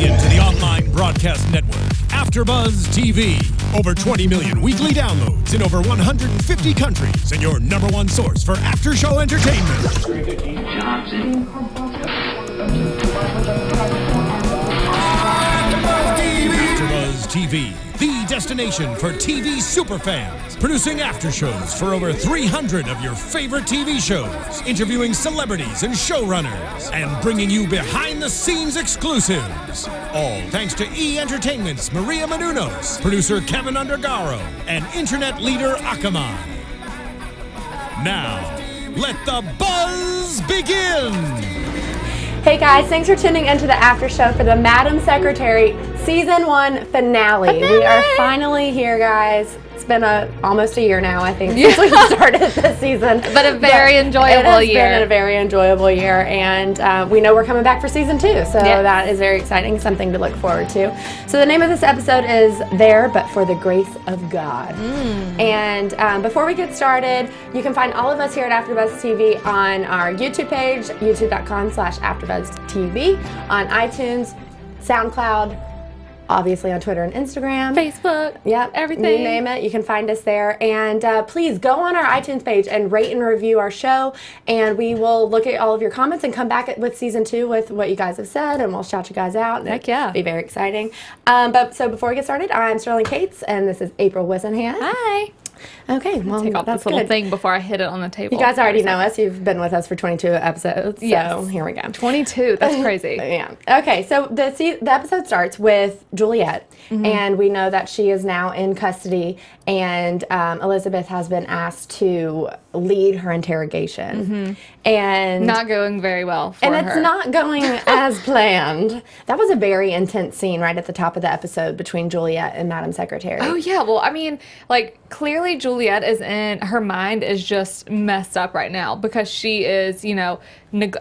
into the online broadcast network, AFTERBUZZ TV. Over 20 million weekly downloads in over 150 countries, and your number one source for after-show entertainment. AFTERBUZZ TV, the destination for TV superfans, producing after-shows for over 300 of your favorite TV shows, interviewing celebrities and showrunners, and bringing you behind-the-scenes exclusives. All thanks to E! Entertainment's Maria Menounos, producer Kevin Undergaro, and internet leader Akamai. Now, let the buzz begin! Hey guys, thanks for tuning into the after show for the Madam Secretary Season 1 finale. We are finally here, guys. It's been almost a year now, I think, since we started this season. But a very enjoyable year. It has been a very enjoyable year, and we know we're coming back for Season 2, so that is very exciting, something to look forward to. So the name of this episode is There But For the Grace of God. And before we get started, you can find all of us here at AfterBuzz TV on our YouTube page, youtube.com/AfterBuzzTV, on iTunes, SoundCloud, obviously on Twitter and Instagram. Facebook. Yep. Everything. You name it, you can find us there. And please go on our iTunes page and rate and review our show. And we will look at all of your comments and come back with Season 2 with what you guys have said. And we'll shout you guys out. Heck yeah. It'll be very exciting. So before we get started, I'm Sterling Cates. And this is April Whisenhant. Hi. Okay, well, Take off that's this little good. thing before I hit it on the table. You guys already know us. You've been with us for 22 episodes. So here we go. 22. That's crazy. Yeah. Okay, so the episode starts with Juliet, and we know that she is now in custody, and Elizabeth has been asked to lead her interrogation. And not going very well for her. And it's not going as planned. That was a very intense scene right at the top of the episode between Juliet and Madam Secretary. Oh, yeah. Well, I mean, like, clearly Juliet her mind is just messed up right now because she is,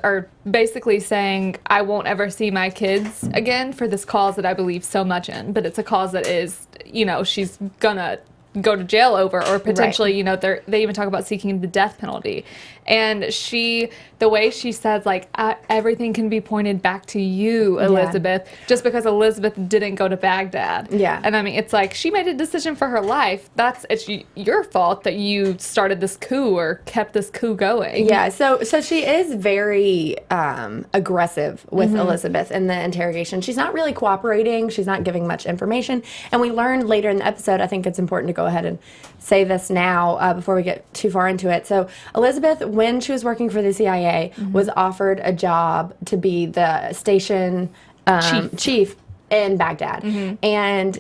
or basically saying, I won't ever see my kids again for this cause that I believe so much in. But it's a cause that is, she's gonna go to jail over, or potentially, they even talk about seeking the death penalty. And the way she says, like, everything can be pointed back to you, Elizabeth, just because Elizabeth didn't go to Baghdad. Yeah. And I mean, it's like, she made a decision for her life. It's your fault that you started this coup or kept this coup going. Yeah, so she is very aggressive with Elizabeth in the interrogation. She's not really cooperating. She's not giving much information. And we learned later in the episode, I think it's important to go ahead and say this now before we get too far into it. So Elizabeth, when she was working for the CIA, was offered a job to be the station chief in Baghdad. And,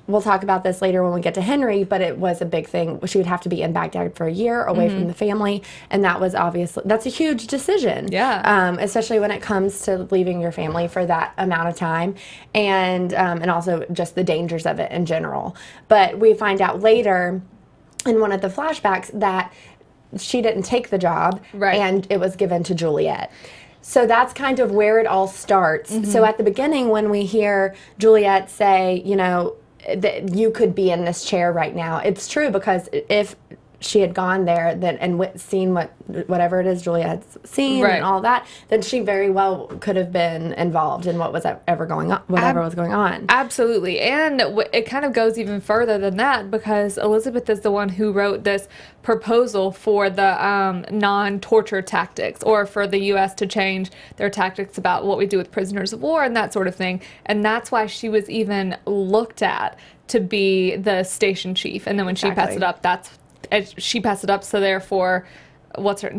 we'll talk about this later when we get to Henry, but it was a big thing. She would have to be in Baghdad for a year away from the family, and that's a huge decision. Yeah. Especially when it comes to leaving your family for that amount of time, and also just the dangers of it in general. But we find out later in one of the flashbacks that she didn't take the job, and it was given to Juliet. So that's kind of where it all starts. So at the beginning, when we hear Juliet say, that you could be in this chair right now, it's true, because if she had gone there and seen whatever it is Juliet's seen and all that, then she very well could have been involved in what was ever going on, whatever was going on. Absolutely. And it kind of goes even further than that, because Elizabeth is the one who wrote this proposal for the non-torture tactics, or for the U.S. to change their tactics about what we do with prisoners of war and that sort of thing. And that's why she was even looked at to be the station chief. And then when she passed it up, so therefore,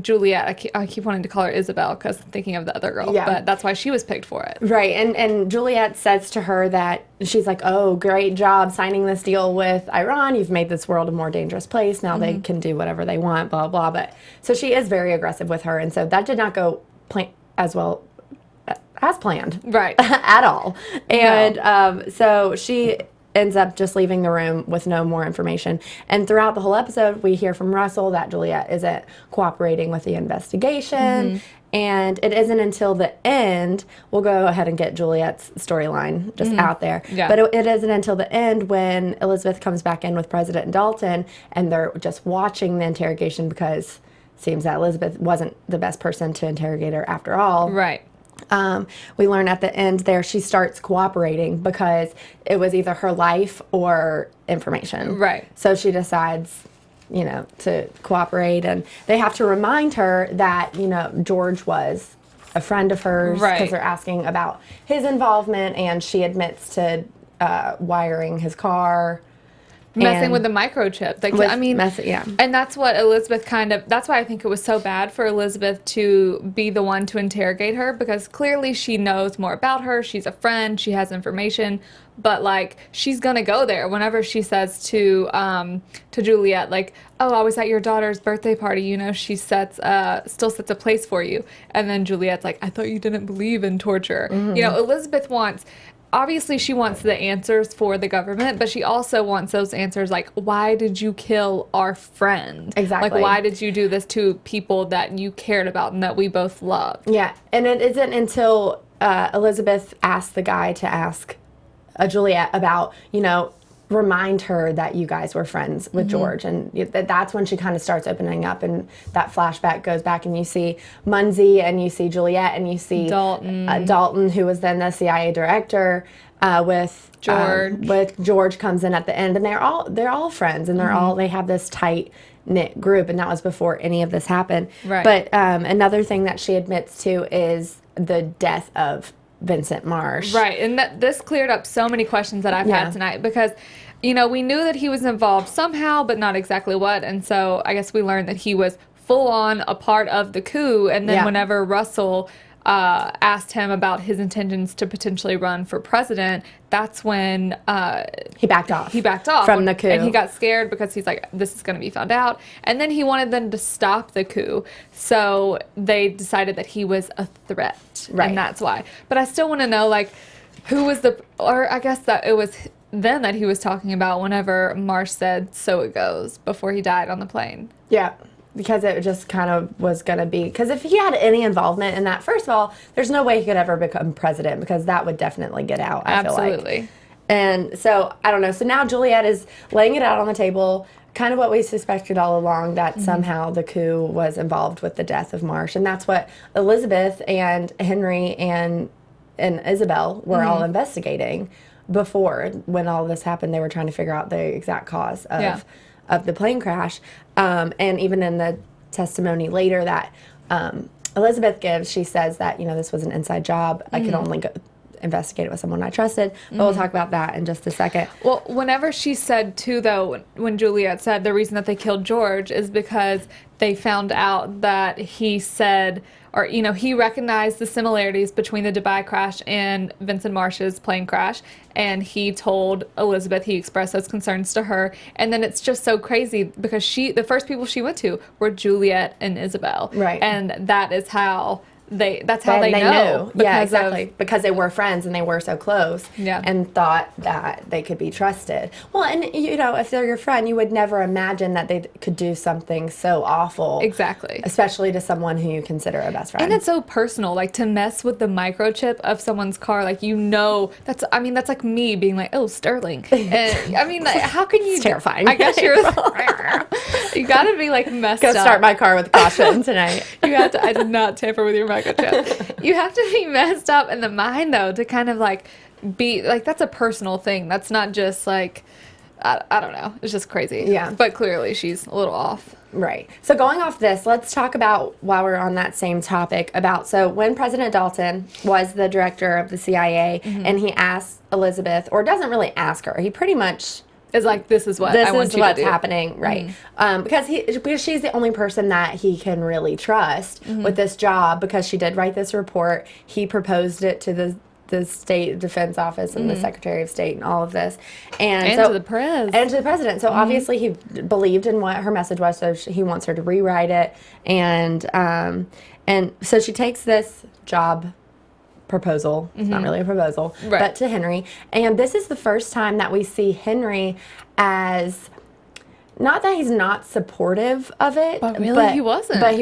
Juliet, I keep wanting to call her Isabel because I'm thinking of the other girl, but that's why she was picked for it. Right, and Juliet says to her that she's like, oh, great job signing this deal with Iran. You've made this world a more dangerous place. Now they can do whatever they want, blah, blah. But so she is very aggressive with her, and so that did not go as well as planned. Right. At all. And so she ends up just leaving the room with no more information. And throughout the whole episode, we hear from Russell that Juliet isn't cooperating with the investigation. And it isn't until the end, we'll go ahead and get Juliet's storyline just out there. Yeah. But it isn't until the end when Elizabeth comes back in with President Dalton, and they're just watching the interrogation, because it seems that Elizabeth wasn't the best person to interrogate her after all. Right. We learn at the end there she starts cooperating because it was either her life or information. Right. So she decides, to cooperate, and they have to remind her that, George was a friend of hers because Right. they're asking about his involvement, and she admits to wiring his car. Messing And with the microchip. Like, with I mean, yeah. and that's what Elizabeth that's why I think it was so bad for Elizabeth to be the one to interrogate her, because clearly she knows more about her. She's a friend. She has information. But, like, she's going to go there whenever she says to Juliet, like, oh, I was at your daughter's birthday party. She still sets a place for you. And then Juliet's like, I thought you didn't believe in torture. Elizabeth obviously she wants the answers for the government, but she also wants those answers like, why did you kill our friend? Exactly. Like, why did you do this to people that you cared about and that we both loved? Yeah, and it isn't until Elizabeth asked the guy to ask Juliet about, remind her that you guys were friends with George. And that's when she kind of starts opening up, and that flashback goes back, and you see Munsey, and you see Juliet, and you see Dalton, who was then the CIA director, with George comes in at the end, and they're all friends, and they have this tight knit group, and that was before any of this happened. Right. But another thing that she admits to is the death of Vincent Marsh. Right, and this cleared up so many questions that I've had tonight, because, we knew that he was involved somehow, but not exactly what, and so I guess we learned that he was full on a part of the coup, and then whenever Russell asked him about his intentions to potentially run for president, that's when he backed off. From the coup. And he got scared because he's like, this is going to be found out. And then he wanted them to stop the coup. So they decided that he was a threat. Right. And that's why. But I still want to know, like, who was or I guess that it was then that he was talking about whenever Marsh said, so it goes, before he died on the plane. Yeah. Because it just kind of was going to be, because if he had any involvement in that, first of all, there's no way he could ever become president, because that would definitely get out, I feel like. Absolutely. And so, I don't know. So now Juliet is laying it out on the table, kind of what we suspected all along, that somehow the coup was involved with the death of Marsh. And that's what Elizabeth and Henry and Isabel were all investigating before. When all this happened, they were trying to figure out the exact cause of the plane crash. And even in the testimony later that Elizabeth gives, she says that, this was an inside job. I could only go investigate it with someone I trusted. But we'll talk about that in just a second. Well, whenever she said, too, though, when Juliet said the reason that they killed George is because they found out that he said, or, he recognized the similarities between the Dubai crash and Vincent Marsh's plane crash. And he told Elizabeth, he expressed those concerns to her. And then it's just so crazy because the first people she went to were Juliet and Isabel. Right. And that is how that's how they know. Yeah, exactly. Because they were friends and they were so close. Yeah. And thought that they could be trusted. Well, and if they're your friend, you would never imagine that they could do something so awful. Exactly. Especially to someone who you consider a best friend. And it's so personal, like to mess with the microchip of someone's car, like that's like me being like, oh, Sterling. And I mean, like, how can you? It's terrifying. I guess you gotta be like messed up. Go start my car with caution tonight. You have to. I did not tamper with your microchip. You have to be messed up in the mind though to kind of like be like, that's a personal thing. That's not just like I don't know. It's just crazy. Yeah. But clearly she's a little off. Right. So going off this, let's talk about, while we're on that same topic, so when President Dalton was the director of the CIA and he asked Elizabeth, or doesn't really ask her, he pretty much is like, this is what I want you to do. Happening, right? Because she's the only person that he can really trust with this job, because she did write this report. He proposed it to the State Defense Office and the Secretary of State and all of this, and so, to the press and to the president. So obviously he believed in what her message was. So he wants her to rewrite it, and so she takes this job proposal. It's not really a proposal, but to Henry. And this is the first time that we see Henry as, not that he's not supportive of it, but really he wasn't. But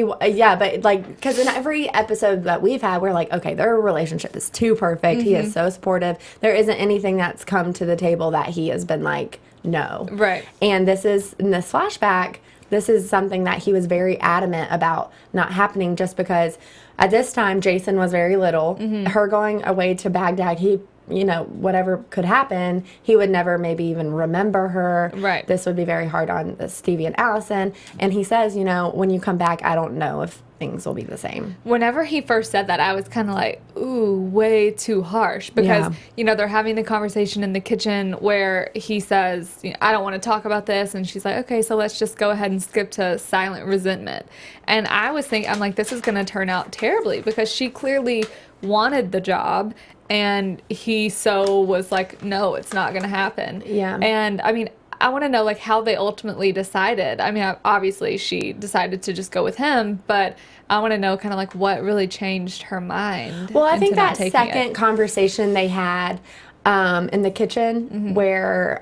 like, because in every episode that we've had, we're like, okay, their relationship is too perfect. He is so supportive. There isn't anything that's come to the table that he has been like, no. Right. And in this flashback, this is something that he was very adamant about not happening, just because at this time Jason was very little. Her going away to Baghdad, he, you know, whatever could happen, he would never maybe even remember her. Right. This would be very hard on Stevie and Allison. And he says, you know, when you come back, I don't know if things will be the same. Whenever he first said that, I was kind of like, ooh, way too harsh. Because, you know, they're having the conversation in the kitchen where he says, you know, I don't want to talk about this. And she's like, okay, so let's just go ahead and skip to silent resentment. And I was thinking, I'm like, this is going to turn out terribly, because she clearly wanted the job. And he was like, no, it's not going to happen. Yeah. And I mean, I want to know, like, how they ultimately decided. I mean, obviously she decided to just go with him, but I want to know kind of like what really changed her mind. Well, I think into not that taking second it. conversation they had in the kitchen, where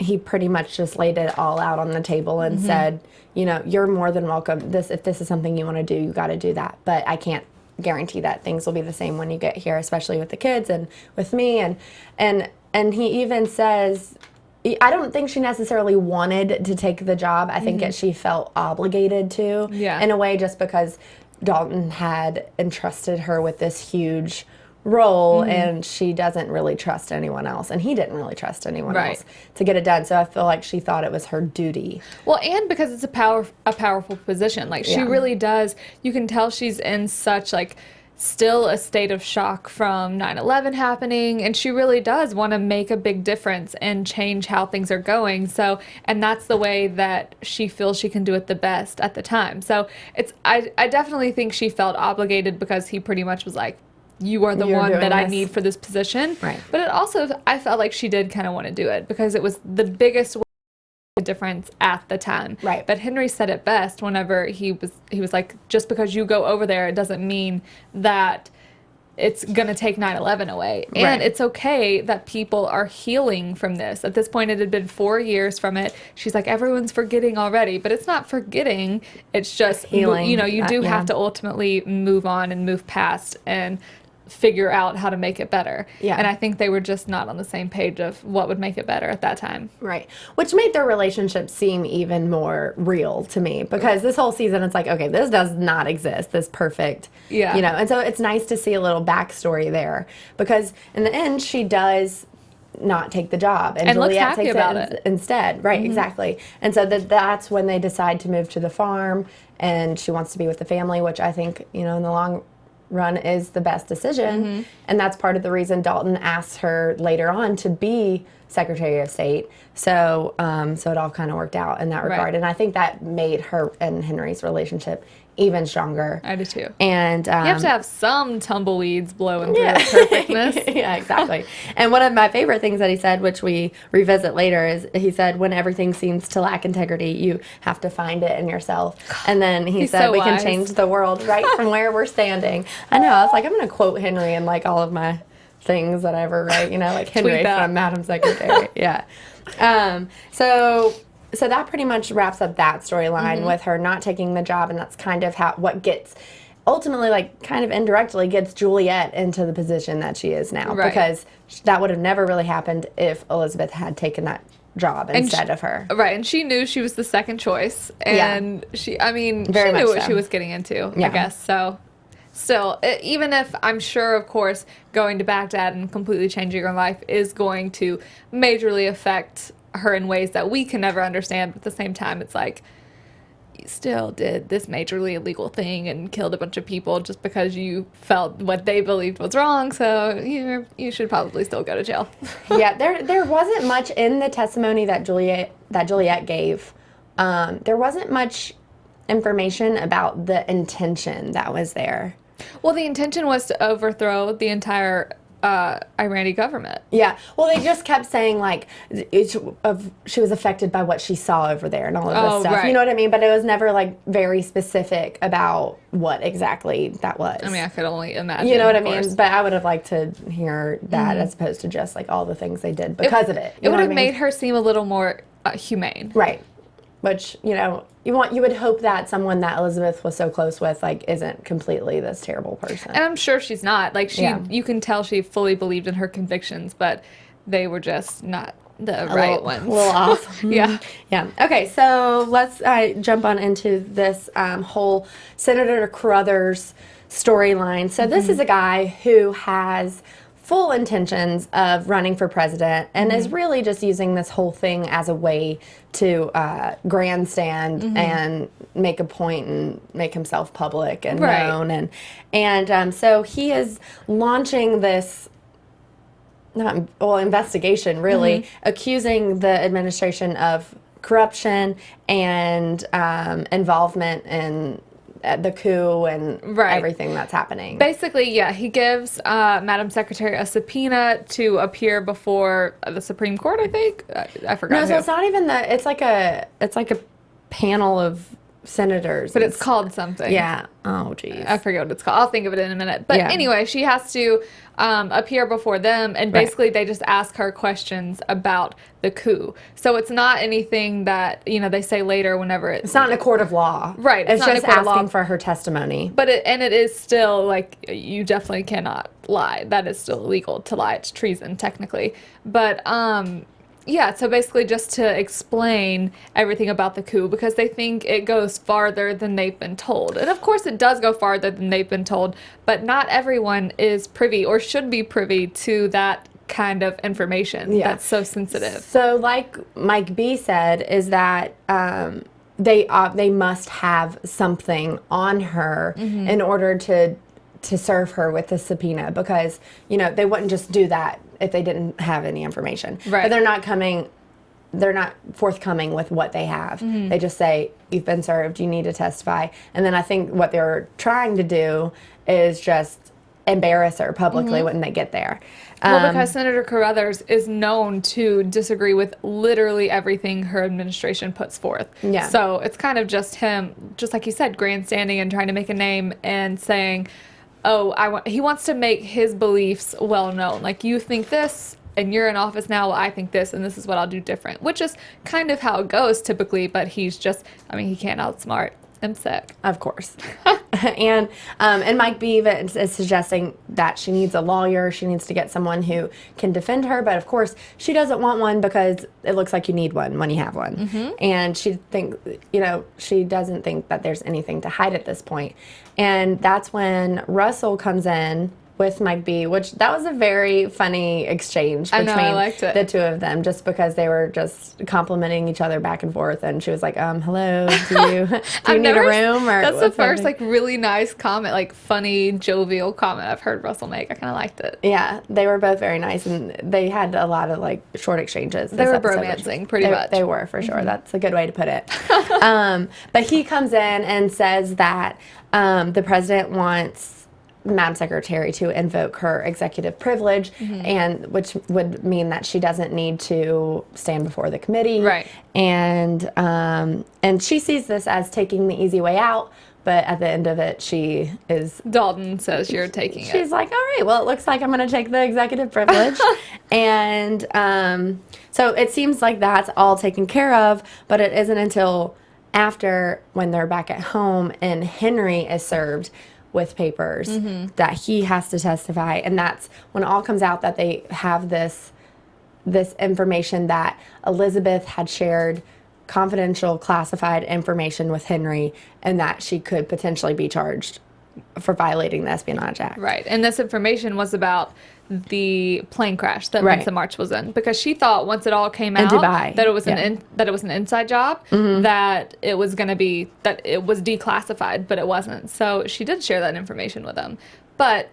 he pretty much just laid it all out on the table and said, you know, you're more than welcome. If this is something you want to do, you got to do that. But I can't guarantee that things will be the same when you get here, especially with the kids and with me. And he even says, I don't think she necessarily wanted to take the job. I think she felt obligated to, in a way, just because Dalton had entrusted her with this huge role, and she doesn't really trust anyone else, and he didn't really trust anyone else to get it done. So I feel like she thought it was her duty. Well, and because it's a powerful position. Like, she really does. You can tell she's in such, like, still a state of shock from 9/11 happening, and she really does want to make a big difference and change how things are going. So, and that's the way that she feels she can do it the best at the time. So I definitely think she felt obligated, because he pretty much was like, you are the one that I need for this position. Right. But it also, I felt like she did kind of want to do it, because it was the biggest difference at the time. Right. But Henry said it best whenever he was like, just because you go over there, it doesn't mean that it's going to take 9/11 away. And it's okay that people are healing from this. At this point, it had been 4 years from it. She's like, everyone's forgetting already. But it's not forgetting. It's just healing. You know, you do have to ultimately move on and move past and figure out how to make it better. Yeah. And I think they were just not on the same page of what would make it better at that time. Right. Which made their relationship seem even more real to me, because this whole season it's like, okay, this does not exist, this perfect, you know, and so it's nice to see a little backstory there, because in the end she does not take the job, and Juliet takes it instead. Right, exactly. And so that's when they decide to move to the farm, and she wants to be with the family, which I think, you know, in the long run is the best decision. And that's part of the reason Dalton asks her later on to be Secretary of State. So so it all kind of worked out in that regard. And I think that made her and Henry's relationship even stronger. I do too. And you have to have some tumbleweeds blowing through perfectness. Yeah, exactly. And one of my favorite things that he said, which we revisit later, is he said, when everything seems to lack integrity, you have to find it in yourself. And then he said, so we wise. can change the world right from where we're standing. I know. I was like, I'm going to quote Henry in like all of my things that I ever write, you know, like Henry from Madam Secretary. Yeah. So that pretty much wraps up that storyline with her not taking the job, and that's kind of what gets ultimately, like, kind of indirectly gets Juliet into the position that she is now, because that would have never really happened if Elizabeth had taken that job instead of her. Right, and she knew she was the second choice, and she knew what she was getting into, I guess, so. Still, even if I'm sure, of course, going to Baghdad and completely changing her life is going to majorly affect her in ways that we can never understand, but at the same time, it's like, you still did this majorly illegal thing and killed a bunch of people just because you felt what they believed was wrong, so you should probably still go to jail. Yeah, there wasn't much in the testimony that Juliet gave. There wasn't much information about the intention that was there. Well, the intention was to overthrow the entire Iranian government. Yeah. Well, they just kept saying, like, she was affected by what she saw over there and all of this stuff. Right. You know what I mean? But it was never, like, very specific about what exactly that was. I mean, I could only imagine. You know what I mean? But I would have liked to hear that as opposed to just, like, all the things they did because of it. It would have made her seem a little more humane. Right. Which, you know, you would hope that someone that Elizabeth was so close with, like, isn't completely this terrible person. And I'm sure she's not. Like, you can tell she fully believed in her convictions, but they were just not the right ones. A little off. Yeah. Yeah. Okay, so let's jump on into this whole Senator Carruthers storyline. So this is a guy who has full intentions of running for president and is really just using this whole thing as a way to grandstand and make a point and make himself public and known. And so he is launching this investigation, really, accusing the administration of corruption and involvement in the coup and everything that's happening. Basically, yeah, he gives Madam Secretary a subpoena to appear before the Supreme Court, I think. I forgot. No, so it's not even it's like a panel of senators. But it's called something. Yeah. Oh, geez. I forget what it's called. I'll think of it in a minute. But anyway, she has to appear before them, and basically they just ask her questions about the coup. So it's not anything that, they say later whenever it's not in a court of law. Right. It's just asking for her testimony. But it is still, like, you definitely cannot lie. That is still illegal to lie. It's treason, technically. But, yeah, so basically just to explain everything about the coup, because they think it goes farther than they've been told. And of course it does go farther than they've been told, but not everyone is privy or should be privy to that kind of information that's so sensitive. So like Mike B said, is that they must have something on her in order to serve her with the subpoena, because they wouldn't just do that if they didn't have any information. Right. But they're not forthcoming with what they have. They just say, you've been served, you need to testify. And then I think what they're trying to do is just embarrass her publicly when they get there. Well, because Senator Carruthers is known to disagree with literally everything her administration puts forth. Yeah. So it's kind of just him, just like you said, grandstanding and trying to make a name and saying, he wants to make his beliefs well known. Like, you think this, and you're in office now, well, I think this, and this is what I'll do different. Which is kind of how it goes typically, but he's just, he can't outsmart himself. Of course. And Mike B is suggesting that she needs a lawyer. She needs to get someone who can defend her. But of course, she doesn't want one because it looks like you need one when you have one. And she doesn't think that there's anything to hide at this point. And that's when Russell comes in with Mike B, which that was a very funny exchange between the two of them, just because they were just complimenting each other back and forth. And she was like, hello, do you need a room? Or that's the first really nice comment, like funny, jovial comment I've heard Russell make. I kind of liked it. Yeah, they were both very nice, and they had a lot of short exchanges. They were bromancing pretty much. They were, for sure. That's a good way to put it. But he comes in and says that the president wants Madam Secretary to invoke her executive privilege, and which would mean that she doesn't need to stand before the committee. Right. And she sees this as taking the easy way out, but at the end of it, she is... Dalton says you're taking it. She's like, all right, well, it looks like I'm going to take the executive privilege. And so it seems like that's all taken care of, but it isn't until after, when they're back at home and Henry is served with papers, that he has to testify, and that's when it all comes out that they have this information that Elizabeth had shared confidential, classified information with Henry, and that she could potentially be charged for violating the Espionage Act. Right, and this information was about the plane crash that Vincent Marsh was in, because she thought once it all came out that it was an inside job, that it was going to be, that it was declassified, but it wasn't. So she did share that information with him, but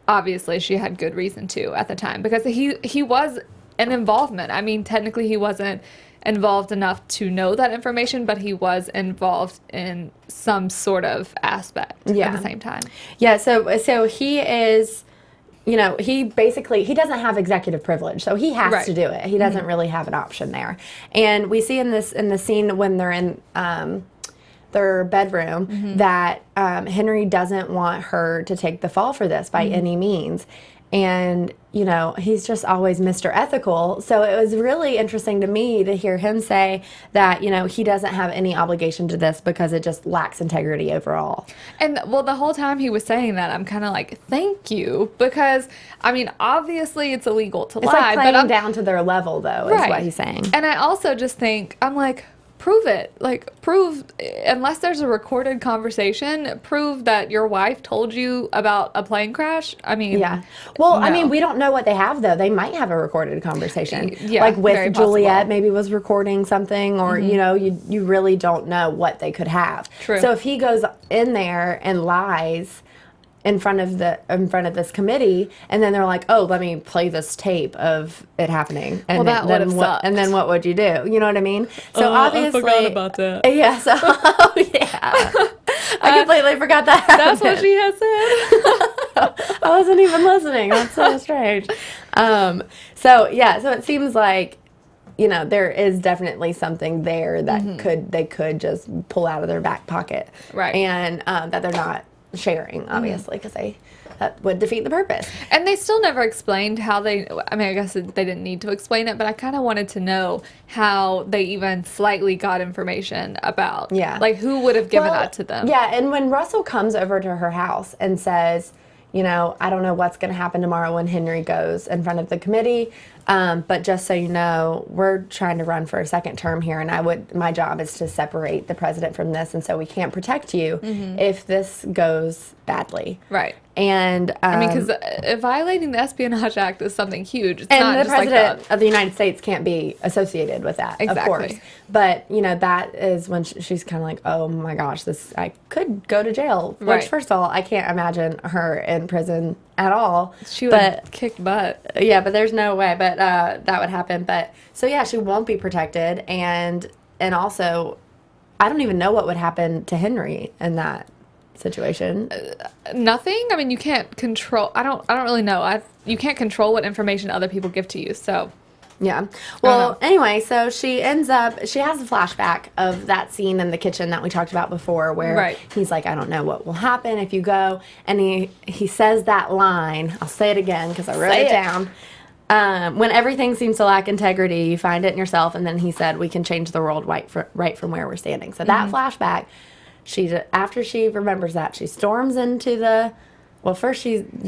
obviously she had good reason to at the time, because he was an involvement. Technically he wasn't involved enough to know that information, but he was involved in some sort of aspect at the same time. Yeah, so he is... he doesn't have executive privilege, so he has to do it. He doesn't really have an option there. And we see in the scene when they're in their bedroom, that Henry doesn't want her to take the fall for this by any means. And, you know, he's just always Mr. Ethical. So it was really interesting to me to hear him say that, you know, he doesn't have any obligation to this because it just lacks integrity overall. And, well, the whole time he was saying that, I'm kind of like, thank you. Because, I mean, obviously it's illegal to lie. It's like playing but down to their level, though, is what he's saying. And I also just think, I'm like, prove it. Like, prove, unless there's a recorded conversation, prove that your wife told you about a plane crash. I mean, yeah. Well, no. I mean, we don't know what they have, though. They might have a recorded conversation. Yeah, like with very Juliet, possible. maybe was recording something, or, you know, you really don't know what they could have. True. So if he goes in there and lies in front of this committee, and then they're like, "Oh, let me play this tape of it happening," and Well, that then would've what? sucked. And then what would you do? You know what I mean? So obviously, I forgot about that. yeah. So yeah, I completely forgot that. That's what happened. she has said. I wasn't even listening. That's so strange. So it seems like, you know, there is definitely something there that they could just pull out of their back pocket, Right. And that they're not sharing, obviously, because that would defeat the purpose. And they still never explained how I mean, I guess they didn't need to explain it, but I kind of wanted to know how they even slightly got information about, like, who would have given that to them. Yeah, and when Russell comes over to her house and says, you know, I don't know what's going to happen tomorrow when Henry goes in front of the committee, but just so you know, we're trying to run for a second term here, and my job is to separate the president from this, and so we can't protect you if this goes badly. Right. And I mean, because violating the Espionage Act is something huge. It's and not the just like president of the United States can't be associated with that, Exactly. of course. But, you know, that is when she's kind of like, oh my gosh, I could go to jail. Which, Right. first of all, I can't imagine her in prison at all. She would kick butt. Yeah, but there's no way. But that would happen. But so yeah, she won't be protected, and also, I don't even know what would happen to Henry in that situation. Nothing. I mean, you can't control. I don't really know. You can't control what information other people give to you. So. Yeah. Well, anyway, so she has a flashback of that scene in the kitchen that we talked about before where he's like, I don't know what will happen if you go. And he says that line. I'll say it again because I wrote it down. When everything seems to lack integrity, you find it in yourself. And then he said, we can change the world right from where we're standing. So that flashback, after she remembers that, she storms into the... Well, first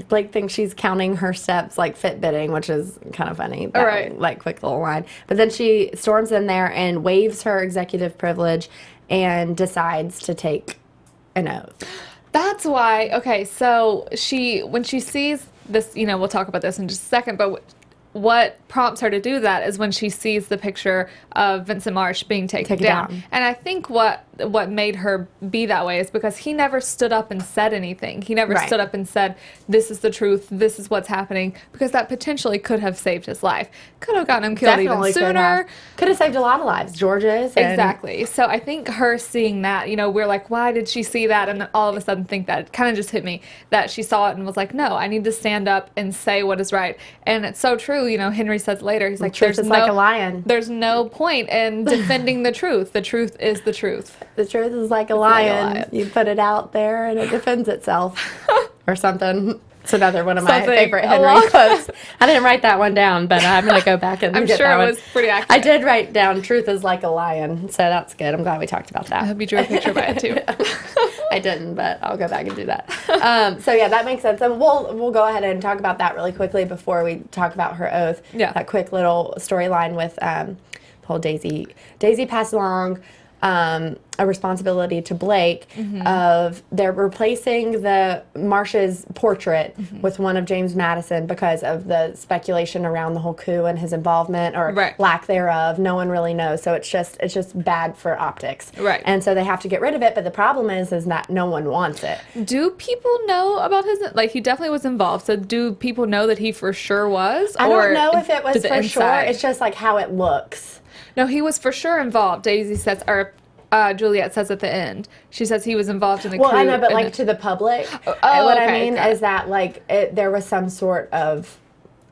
Blake thinks she's counting her steps, like Fitbitting, which is kind of funny. That, like, quick little line. But then she storms in there and waives her executive privilege and decides to take an oath. That's why. Okay, so when she sees this, you know, we'll talk about this in just a second, but what prompts her to do that is when she sees the picture of Vincent Marsh being taken down. And I think what made her be that way is because he never stood up and said anything. He never stood up and said, this is the truth, this is what's happening, because that potentially could have saved his life. Could have gotten him killed even sooner. Could have saved a lot of lives. George's. Exactly. So I think her seeing that, you know, we're like, why did she see that? And then all of a sudden think that. It kind of just hit me that she saw it and was like, no, I need to stand up and say what is right. And it's so true. You know, Henry says later, he's like, truth is like a lion. There's no point in defending the truth. The truth is the truth. The truth is like a lion. You put it out there and it defends itself. Or something. It's another one of my favorite Henry quotes. I didn't write that one down, but I'm going to go back and I'm get sure that it was pretty accurate. I did write down, truth is like a lion. So that's good. I'm glad we talked about that. I hope you drew a picture by it, too. I didn't, but I'll go back and do that. So yeah, that makes sense. And we'll go ahead and talk about that really quickly before we talk about her oath. Yeah. That quick little storyline with the whole Daisy. Daisy passed along a responsibility to Blake of they're replacing the Marsh's portrait with one of James Madison because of the speculation around the whole coup and his involvement or lack thereof. No one really knows, so it's just bad for optics. Right. And so they have to get rid of it, but the problem is that no one wants it. Do people know about his, like, he definitely was involved, so do people know that he for sure was? I don't know if it was for inside? sure. It's just like how it looks. No, he was for sure involved. Daisy says, or Juliet says at the end, she says he was involved in the coup. Well, I know, but like to the public, what I mean is that like there was some sort of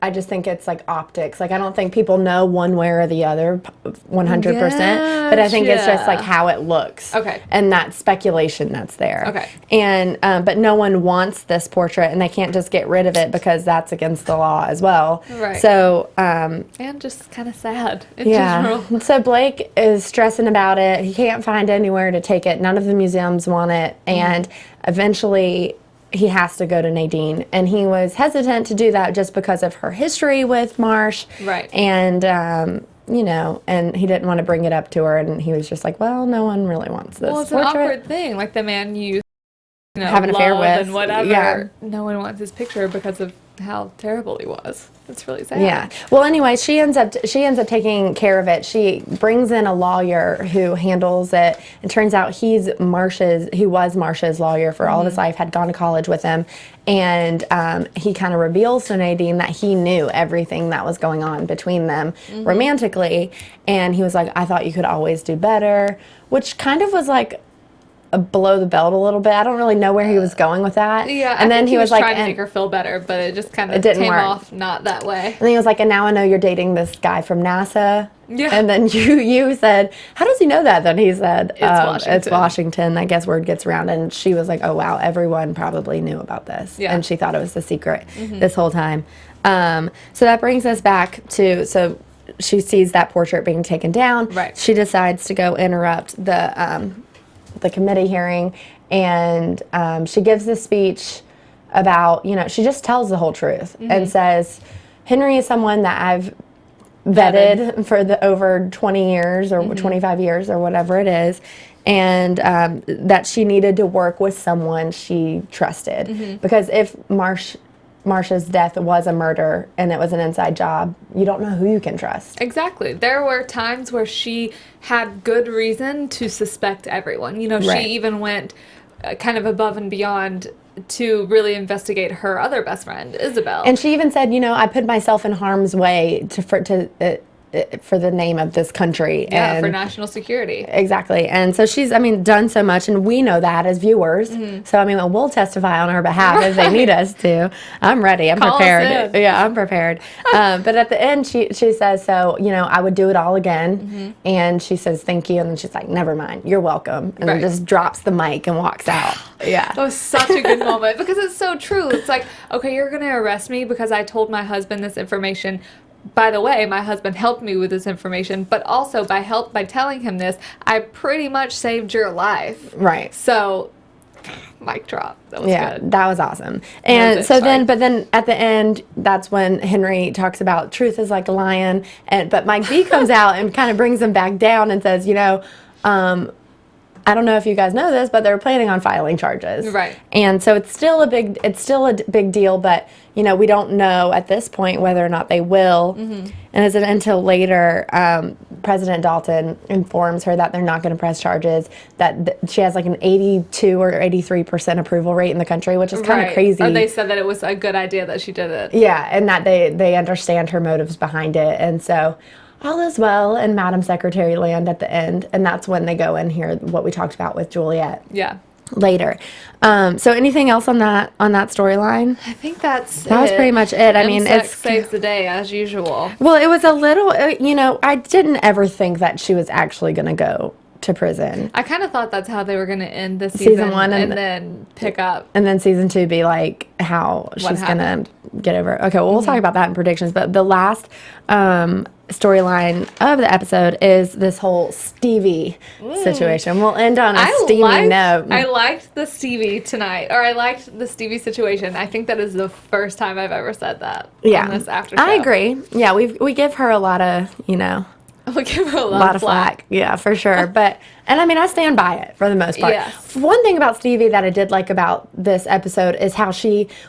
I just think it's like optics. Like I don't think people know one way or the other 100%, but I think it's just like how it looks. Okay. And that speculation that's there. Okay. And but no one wants this portrait, and they can't just get rid of it because that's against the law as well. Right. So and just kind of sad in yeah. general. So Blake is stressing about it. He can't find anywhere to take it. None of the museums want it, and eventually he has to go to Nadine, and he was hesitant to do that just because of her history with Marsh. Right. And, you know, and he didn't want to bring it up to her, and he was just like, well, no one really wants this Well, it's portrait. an awkward thing. Like the man you know, have an affair with. and whatever. Yeah. No one wants his picture because of how terrible he was. It's really sad. Yeah. Well, anyway, she ends up taking care of it. She brings in a lawyer who handles it. It turns out he was Marsh's lawyer for all of his life, had gone to college with him, and he kind of reveals to Nadine that he knew everything that was going on between them romantically, and he was like, I thought you could always do better, which kind of was like below the belt a little bit. I don't really know where he was going with that. Yeah, and then he was like, trying to make her feel better, but it just kind of didn't came work. off not that way. And then he was like, and now I know you're dating this guy from NASA. Yeah. And then you said, how does he know that? Then he said, Washington. It's Washington. I guess word gets around. And she was like, oh, wow, everyone probably knew about this. Yeah. And she thought it was the secret this whole time. So that brings us back to, so she sees that portrait being taken down. Right. She decides to go interrupt the committee hearing, and she gives this speech about, you know, she just tells the whole truth and says, Henry is someone that I've vetted for the over 20 years or 25 years or whatever it is, and that she needed to work with someone she trusted. Because if Marsh's death was a murder and it was an inside job, you don't know who you can trust. Exactly. There were times where she had good reason to suspect everyone. You know, Right. she even went kind of above and beyond to really investigate her other best friend, Isabel. And she even said, you know, I put myself in harm's way for the name of this country. yeah, and for national security. Exactly. And so she's, done so much, and we know that as viewers. So, we'll testify on her behalf if they need us to. I'm ready. I'm Call us prepared. in. Yeah, I'm prepared. But at the end, she says, so, you know, I would do it all again. And she says, thank you. And then she's like, never mind. You're welcome. And then Right. just drops the mic and walks out. Yeah. That was such a good moment because it's so true. It's like, okay, you're going to arrest me because I told my husband this information. By the way, my husband helped me with this information, but also by telling him this, I pretty much saved your life. Right. So, mic drop. That was good. That was awesome. And it, so sorry. but then at the end, that's when Henry talks about truth is like a lion. But Mike B comes out and kind of brings him back down and says, you know, I don't know if you guys know this, but they're planning on filing charges. Right. And so it's still a big deal, but you know, we don't know at this point whether or not they will. And isn't until later, President Dalton informs her that they're not going to press charges, that she has like an 82 or 83% approval rate in the country, which is kind of Right. crazy. Or they said that it was a good idea that she did it. Yeah, and that they understand her motives behind it. And so all is well in Madam Secretary land at the end, and that's when they go and hear what we talked about with Juliet Yeah. later. So anything else on that storyline? I think that was pretty much it. I mean, Sex it's saves the day as usual. well, it was a little, you know, I didn't ever think that she was actually going to go to prison. I kind of thought that's how they were going to end the Season season, one and then pick up. And then season 2 be like how she's going to get over. Okay, well, we'll talk about that in predictions. But the last storyline of the episode is this whole Stevie situation. We'll end on a steamy note. I liked the Stevie tonight, or I liked the Stevie situation. I think that is the first time I've ever said that on this after show. I agree. Yeah, we give her a lot of, you know, We'll give her a lot of flack. Yeah, for sure. But, and I stand by it for the most part. Yes. One thing about Stevie that I did like about this episode is how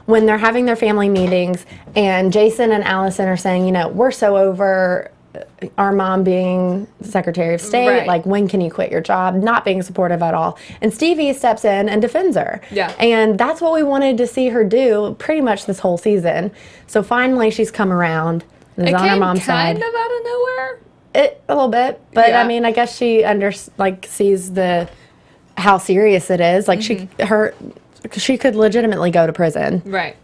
when they're having their family meetings and Jason and Allison are saying, you know, we're so over our mom being Secretary of State. Right. Like, when can you quit your job? Not being supportive at all. And Stevie steps in and defends her. Yeah. And that's what we wanted to see her do pretty much this whole season. So finally she's come around and is on her mom's side. Kind of out of nowhere. A little bit, but Yeah. I guess she sees how serious it is. Like she could legitimately go to prison. Right.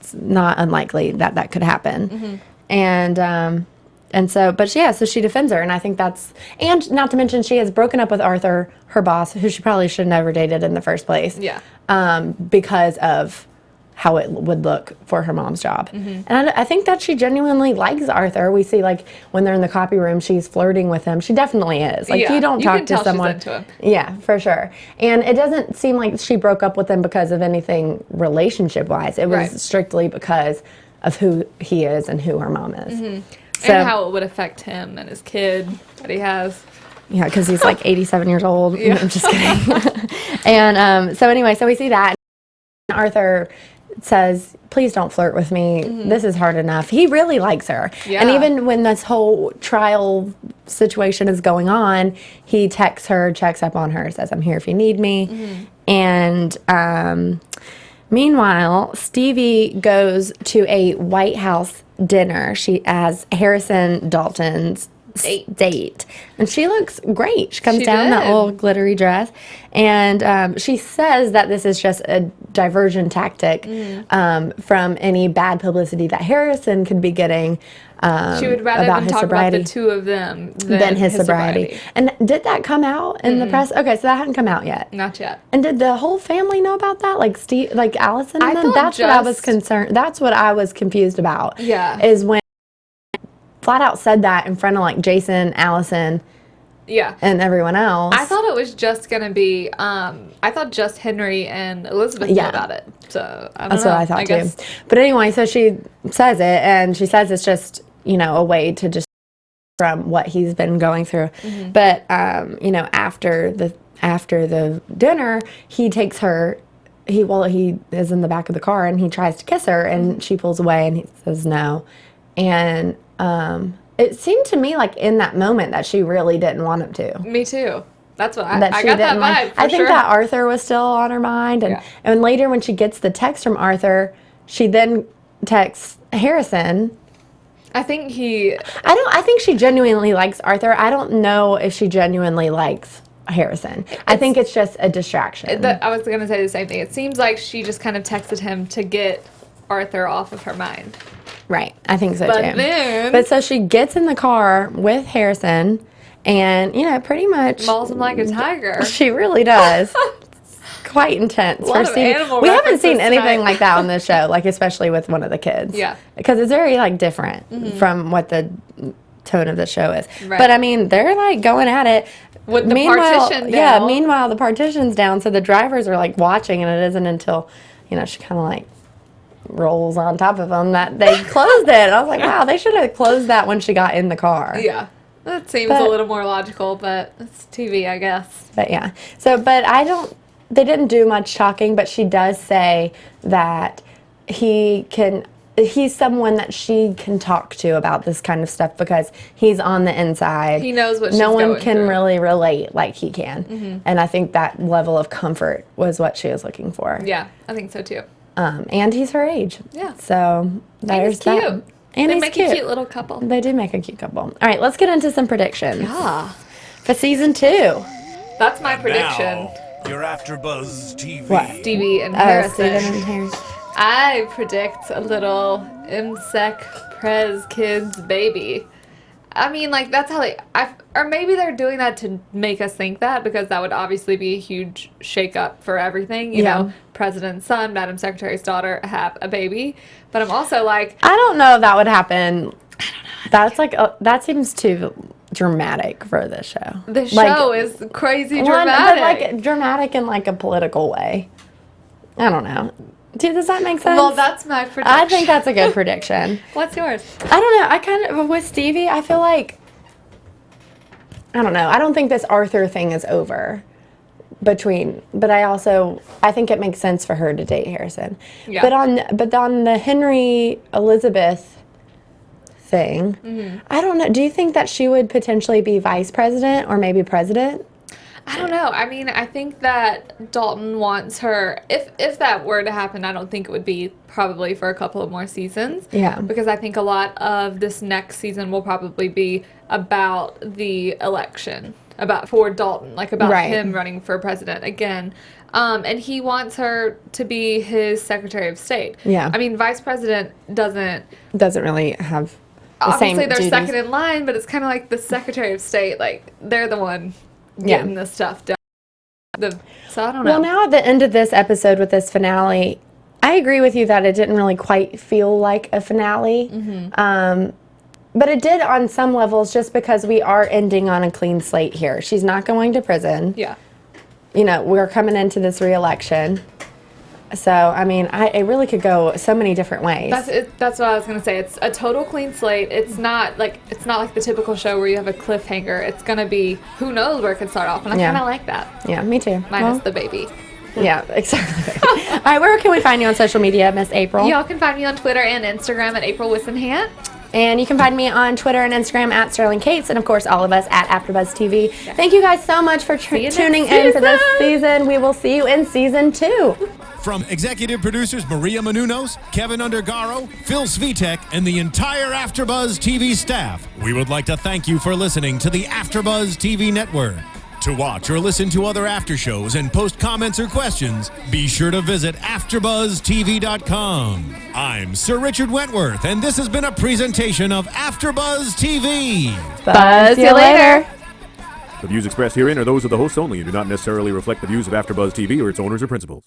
it's not unlikely that that could happen. And so, but yeah, so she defends her, and I think that's, and not to mention she has broken up with Arthur, her boss, who she probably should have never dated in the first place. Yeah. Because of how it would look for her mom's job. And I think that she genuinely likes Arthur. We see, like, when they're in the copy room, she's flirting with him. She definitely is. Like, you don't talk to someone. She's into him. Yeah, for sure. And it doesn't seem like she broke up with him because of anything relationship-wise. It was strictly because of who he is and who her mom is. So, and how it would affect him and his kid that he has. Yeah, because he's like 87 years old. Yeah. I'm just kidding. And so anyway, so we see that. And Arthur says, please don't flirt with me. This is hard enough. He really likes her. Yeah. And even when this whole trial situation is going on, he texts her, checks up on her, says, I'm here if you need me. And meanwhile, Stevie goes to a White House dinner. She has Harrison Dalton's date. And she looks great. She comes down in that little glittery dress. And she says that this is just a diversion tactic from any bad publicity that Harrison could be getting she would rather about than his talk sobriety about the two of them than his sobriety. And did that come out in the press? Okay, so that hadn't come out yet. Not yet. And did the whole family know about that? Like Steve, like Allison and them? That's what I was concerned. That's what I was confused about. Yeah. Is when flat out said that in front of like Jason, Allison, and everyone else. I thought it was just gonna be. I thought just Henry and Elizabeth knew about it. So I don't know. That's what I thought too. But anyway, so she says it, and she says it's just a way to just from what he's been going through. But after the dinner, he takes her. He is in the back of the car, and he tries to kiss her, and she pulls away, and he says no, and it seemed to me like in that moment that she really didn't want him to. Me too. That's what I got that vibe. I think that Arthur was still on her mind, and later when she gets the text from Arthur, she then texts Harrison. I think she genuinely likes Arthur. I don't know if she genuinely likes Harrison. I think it's just a distraction. I was going to say the same thing. It seems like she just kind of texted him to get Arthur off of her mind. Right. I think so too. But so she gets in the car with Harrison and, pretty much mauls him like a tiger. She really does. It's quite intense for Stevie. We haven't seen anything like that on this show, like especially with one of the kids. Yeah. Because it's very like different from what the tone of the show is. Right. But I mean, they're like going at it. With the partition down. Yeah, meanwhile the partition's down, so the drivers are like watching, and it isn't until, she kind of like rolls on top of them that they closed it. And I was like, wow, they should have closed that when she got in the car. Yeah. That seems a little more logical, but it's TV, I guess. But yeah. So, but they didn't do much talking, but she does say that he's someone that she can talk to about this kind of stuff because he's on the inside. He knows what she's going through. No one can through. really relate like he can. And I think that level of comfort was what she was looking for. Yeah, I think so too. And he's her age. Yeah. So there's that. Cute. And they he's make cute. a cute little couple. They do make a cute couple. All right, let's get into some predictions. Yeah. For season 2. That's my prediction. Now, you're AFTERBUZZ TV. What? Stevie and Harrison. Steven and Harrison. I predict a little MSEC Prez kids baby. I mean, like, that's how or maybe they're doing that to make us think that, because that would obviously be a huge shakeup for everything. You know, President's son, Madam Secretary's daughter have a baby. But I'm also like, I don't know if that would happen. I don't know. That's like, that seems too dramatic for this show. The show is crazy dramatic. But like dramatic in like a political way. I don't know. Does that make sense? Well, that's my prediction. I think that's a good prediction. What's yours? I don't know. I kind of, with Stevie, I feel like, I don't know. I don't think this Arthur thing is over but I think it makes sense for her to date Harrison. Yeah. But on the Henry Elizabeth thing, I don't know. Do you think that she would potentially be vice president or maybe president? I don't know. I mean, I think that Dalton wants her, if that were to happen, I don't think it would be probably for a couple of more seasons. Yeah. Because I think a lot of this next season will probably be about the election. for Dalton, like about Right. him running for president again. And he wants her to be his Secretary of State. Yeah. I mean, Vice President doesn't really have the same obviously they're duties. second in line, but it's kind of like the Secretary of State, like they're the one getting this stuff done. So I don't know. Well, now at the end of this episode with this finale, I agree with you that it didn't really quite feel like a finale. But it did on some levels, just because we are ending on a clean slate here. She's not going to prison. Yeah. You know, we're coming into this re-election. So, I mean, it really could go so many different ways. That's what I was gonna say. It's a total clean slate. It's not like the typical show where you have a cliffhanger. It's gonna be who knows where it could start off, and I kind of like that. Yeah, me too. Minus the baby. Yeah, exactly. All right, where can we find you on social media, Miss April? Y'all can find me on Twitter and Instagram at April Whisenhant. And you can find me on Twitter and Instagram at Sterling Cates, and of course all of us at AfterBuzz TV. Thank you guys so much for tuning in for this season. We will see you in season 2. From executive producers Maria Menounos, Kevin Undergaro, Phil Svitek, and the entire AfterBuzz TV staff, we would like to thank you for listening to the AfterBuzz TV network. To watch or listen to other after shows and post comments or questions, be sure to visit AfterBuzzTV.com. I'm Sir Richard Wentworth, and this has been a presentation of AfterBuzz TV. Buzz you later. The views expressed herein are those of the hosts only and do not necessarily reflect the views of AfterBuzz TV or its owners or principals.